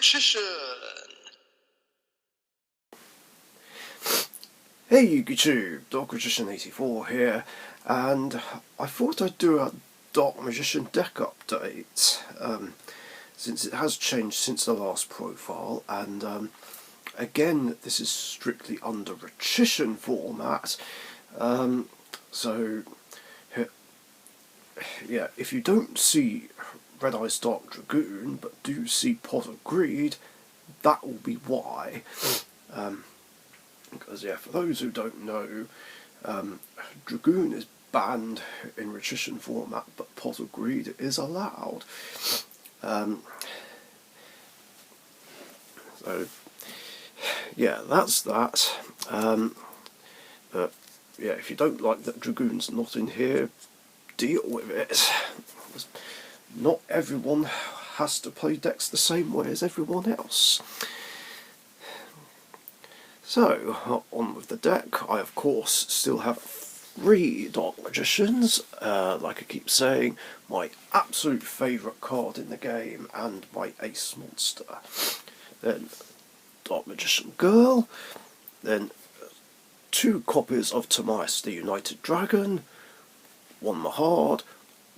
Richician! Hey YouTube, Dark Magician 84 here, and I thought I'd do a Dark Magician deck update, since it has changed since the last profile, and again, this is strictly under Richician format, so yeah, if you don't see Red Eyes Dark Dragoon, but do see Pot of Greed, that will be why. Because yeah, for those who don't know, Dragoon is banned in Richician format, but Pot of Greed is allowed. So yeah, that's that. But yeah, if you don't like that Dragoon's not in here, deal with it. Not everyone has to play decks the same way as everyone else. So, on with the deck. I of course still have 3 Dark Magicians, like I keep saying, my absolute favourite card in the game and my ace monster. Then Dark Magician Girl, then 2 copies of Timaeus the United Dragon, 1 Mahard,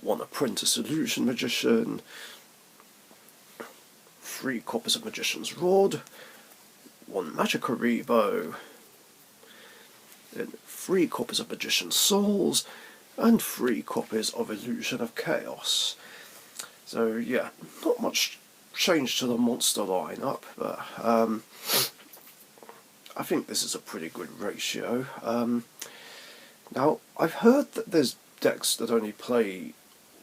1 Apprentice Illusion Magician, 3 copies of Magician's Rod, 1 Magicaribo, then 3 copies of Magician's Souls, and 3 copies of Illusion of Chaos. So yeah, not much change to the monster lineup, but I think this is a pretty good ratio. Now, I've heard that there's decks that only play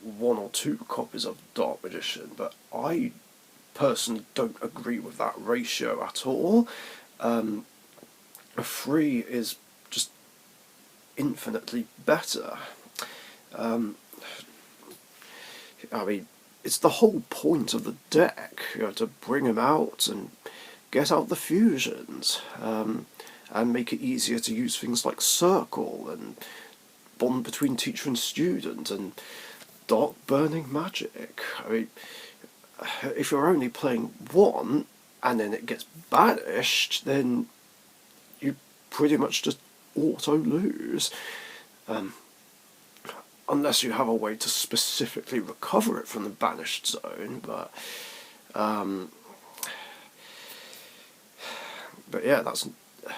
1 or 2 copies of Dark Magician, but I personally don't agree with that ratio at all. A 3 is just infinitely better. I mean, it's the whole point of the deck, to bring them out and get out the fusions, and make it easier to use things like Circle and Bond between teacher and student and Dark Burning Magic. I mean, if you're only playing 1 and then it gets banished, then you pretty much just auto-lose. Unless you have a way to specifically recover it from the banished zone, but yeah,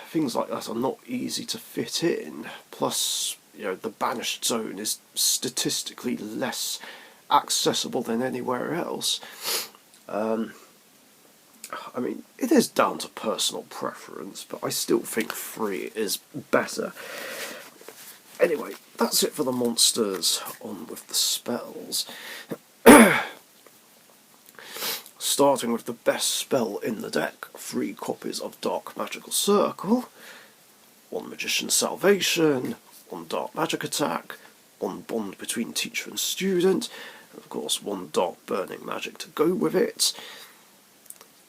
things like that are not easy to fit in. Plus, the banished zone is statistically less accessible than anywhere else. I mean, it is down to personal preference, but I still think 3 is better. Anyway, that's it for the monsters. On with the spells. Starting with the best spell in the deck, 3 copies of Dark Magical Circle, 1 Magician's Salvation, 1 Dark Magic Attack, 1 Bond between teacher and student, and of course 1 Dark Burning Magic to go with it,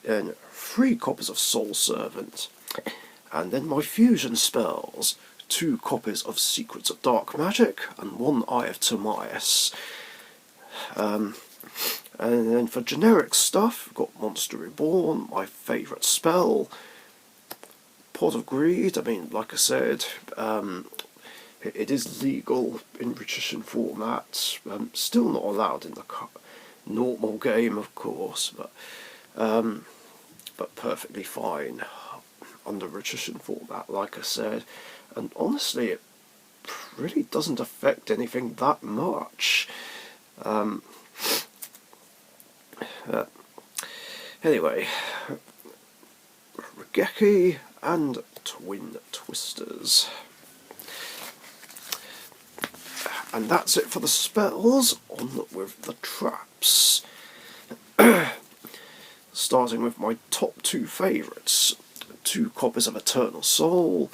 and 3 copies of Soul Servant, and then my fusion spells, 2 copies of Secrets of Dark Magic, and 1 Eye of Timaeus. And then for generic stuff, we've got Monster Reborn, my favourite spell, Pot of Greed. I mean, like I said, it is legal in Richician format, still not allowed in the normal game, of course, but perfectly fine under Richician format, like I said. And honestly, it really doesn't affect anything that much. Anyway, Regeki and Twin Twisters. And that's it for the spells. On with the traps. Starting with my top 2 favourites. 2 copies of Eternal Soul,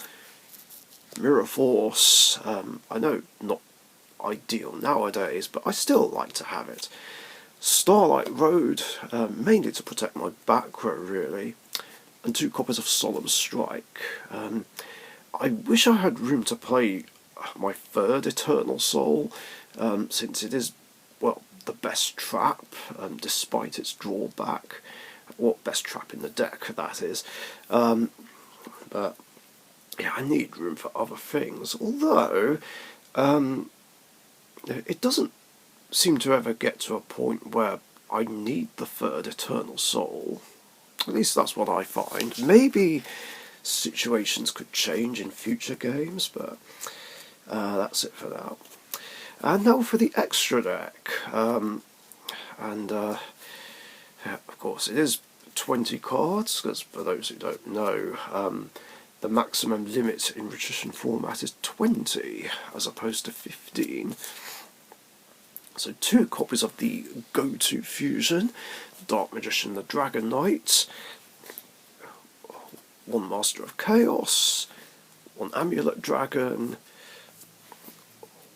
Mirror Force. I know, not ideal nowadays, but I still like to have it. Starlight Road, mainly to protect my back row, really, and 2 copies of Solemn Strike. I wish I had room to play my 3rd Eternal Soul, since it is, well, the best trap, despite its drawback. or best trap in the deck, that is. But yeah, I need room for other things, although it doesn't seem to ever get to a point where I need the third Eternal Soul. At least that's what I find. Maybe situations could change in future games, but that's it for now. And now for the extra deck. Of course, it is 20 cards, because for those who don't know, the maximum limit in Richician format is 20, as opposed to 15. So 2 copies of the go-to fusion, Dark Magician the Dragon Knight, 1 Master of Chaos, 1 Amulet Dragon,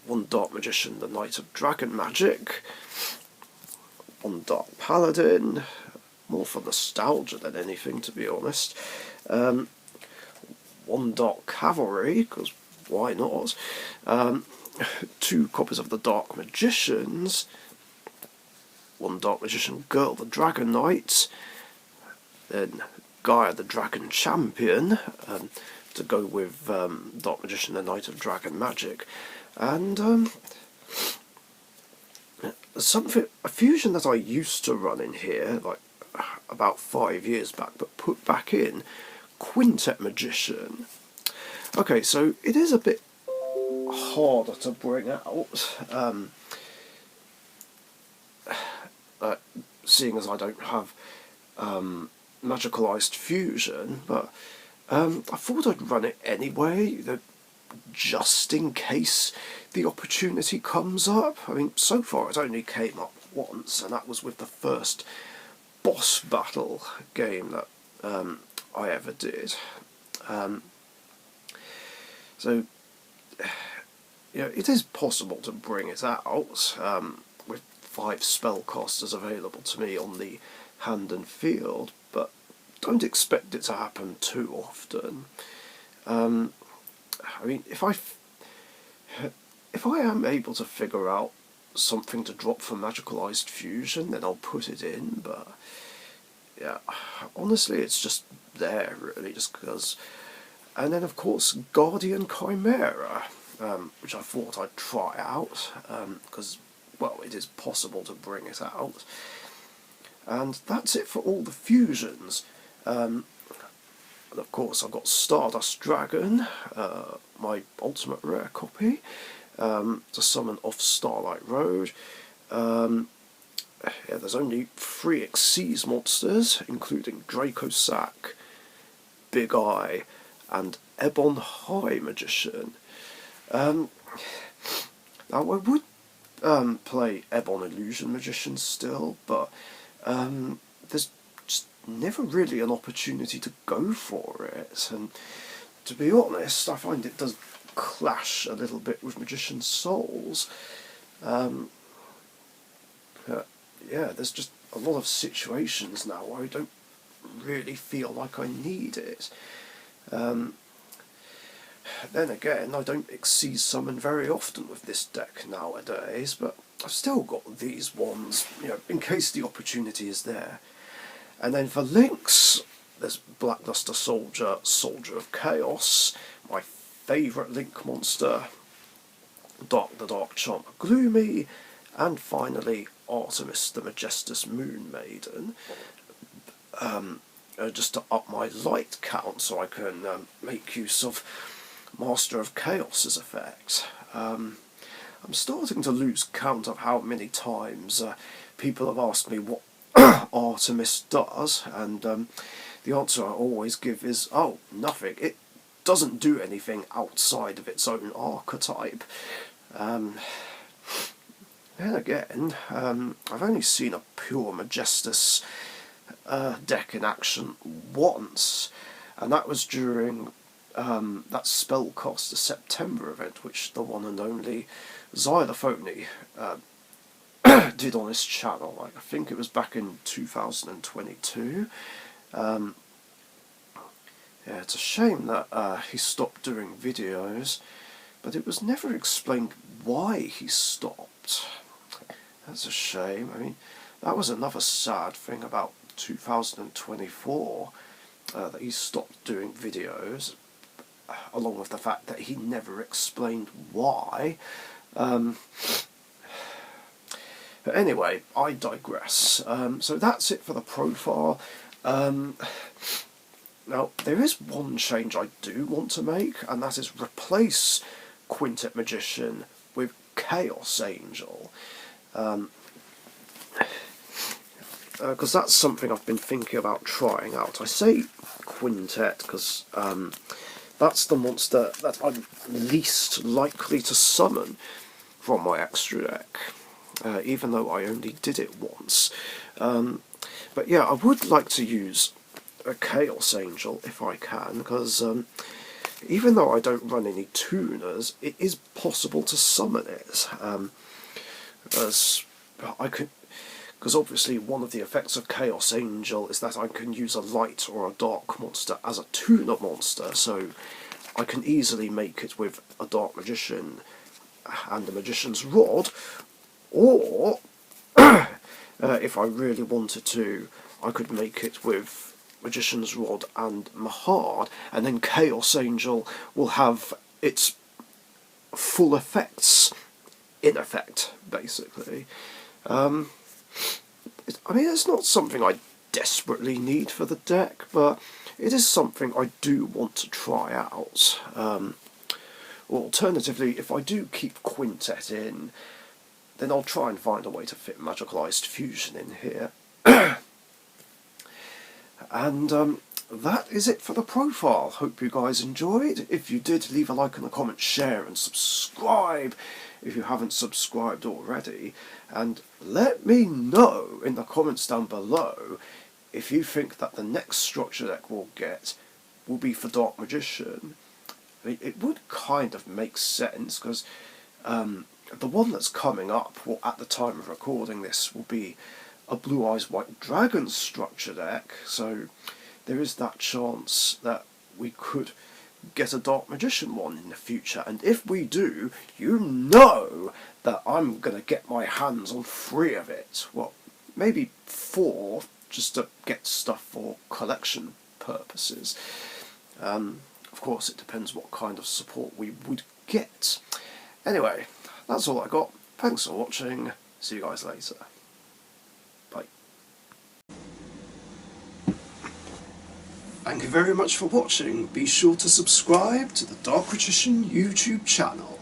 1 Dark Magician the Knight of Dragon Magic, 1 Dark Paladin, more for nostalgia than anything, to be honest, 1 Dark Cavalry, because why not, 2 copies of the Dark Magicians, 1 Dark Magician Girl the Dragon Knight, then Gaia the Dragon Champion, to go with Dark Magician the Knight of Dragon Magic, and a fusion that I used to run in here, like about 5 years back, but put back in, Quintet Magician. Okay, so it is a bit harder to bring out, seeing as I don't have magicalized fusion, but I thought I'd run it anyway, just in case the opportunity comes up. I mean, so far it only came up once, and that was with the first boss battle game that I ever did. So, yeah, it is possible to bring it out with 5 spellcasters available to me on the hand and field, but don't expect it to happen too often. I mean, if I am able to figure out something to drop for magicalized fusion, then I'll put it in, but yeah, honestly it's just there, really, just because. And then of course Guardian Chimera, which I thought I'd try out, because, well, it is possible to bring it out. And that's it for all the fusions. And of course I've got Stardust Dragon, my ultimate rare copy, to summon off Starlight Road. Yeah, there's only 3 Xyz monsters, including Draco Sack, Big Eye, and Ebon High Magician. Now I would play Ebon Illusion Magician still, but there's just never really an opportunity to go for it, and to be honest, I find it does clash a little bit with Magician's Souls. Yeah, there's just a lot of situations now where I don't really feel like I need it. Then again, I don't Xyz summon very often with this deck nowadays, but I've still got these ones, you know, in case the opportunity is there. And then for links, there's Blackluster Soldier, Soldier of Chaos, my favourite link monster, the Dark Charmer Gloomy, and finally Artemis the Majestus Moon Maiden. Just to up my light count so I can make use of Master of Chaos's effect. I'm starting to lose count of how many times people have asked me what Artemis does, and the answer I always give is, oh, nothing. It doesn't do anything outside of its own archetype. Then again, I've only seen a pure Majestus deck in action once, and that was during that Spellcaster September event, which the one and only Xylophony did on his channel. Like, I think it was back in 2022. Yeah, it's a shame that he stopped doing videos, but it was never explained why he stopped. That's a shame. I mean, that was another sad thing about 2024 that he stopped doing videos, along with the fact that he never explained why. But anyway, I digress. So that's it for the profile. Now, there is one change I do want to make, and that is replace Quintet Magician with Chaos Angel. Because that's something I've been thinking about trying out. I say Quintet because that's the monster that I'm least likely to summon from my extra deck, even though I only did it once. But yeah, I would like to use a Chaos Angel if I can, because even though I don't run any tuners, it is possible to summon it. As I could, because obviously one of the effects of Chaos Angel is that I can use a light or a dark monster as a tuner monster, so I can easily make it with a Dark Magician and a Magician's Rod, or if I really wanted to, I could make it with Magician's Rod and Mahard, and then Chaos Angel will have its full effects in effect, basically. I mean, it's not something I desperately need for the deck, but it is something I do want to try out. Alternatively, if I do keep Quintet in, then I'll try and find a way to fit Magicalized Fusion in here. And that is it for the profile. Hope you guys enjoyed. If you did, leave a like and a comment, share and subscribe if you haven't subscribed already. And let me know in the comments down below if you think that the next structure deck we'll get will be for Dark Magician. I mean, it would kind of make sense, because the one that's coming up, well, at the time of recording this, will be a Blue Eyes White Dragon structure deck, so there is that chance that we could get a Dark Magician one in the future, and if we do, you know that I'm going to get my hands on 3 of it. Well, maybe 4, just to get stuff for collection purposes. Of course, it depends what kind of support we would get. Anyway, that's all I got. Thanks for watching. See you guys later. Bye. Thank you very much for watching. Be sure to subscribe to the Richician YouTube channel.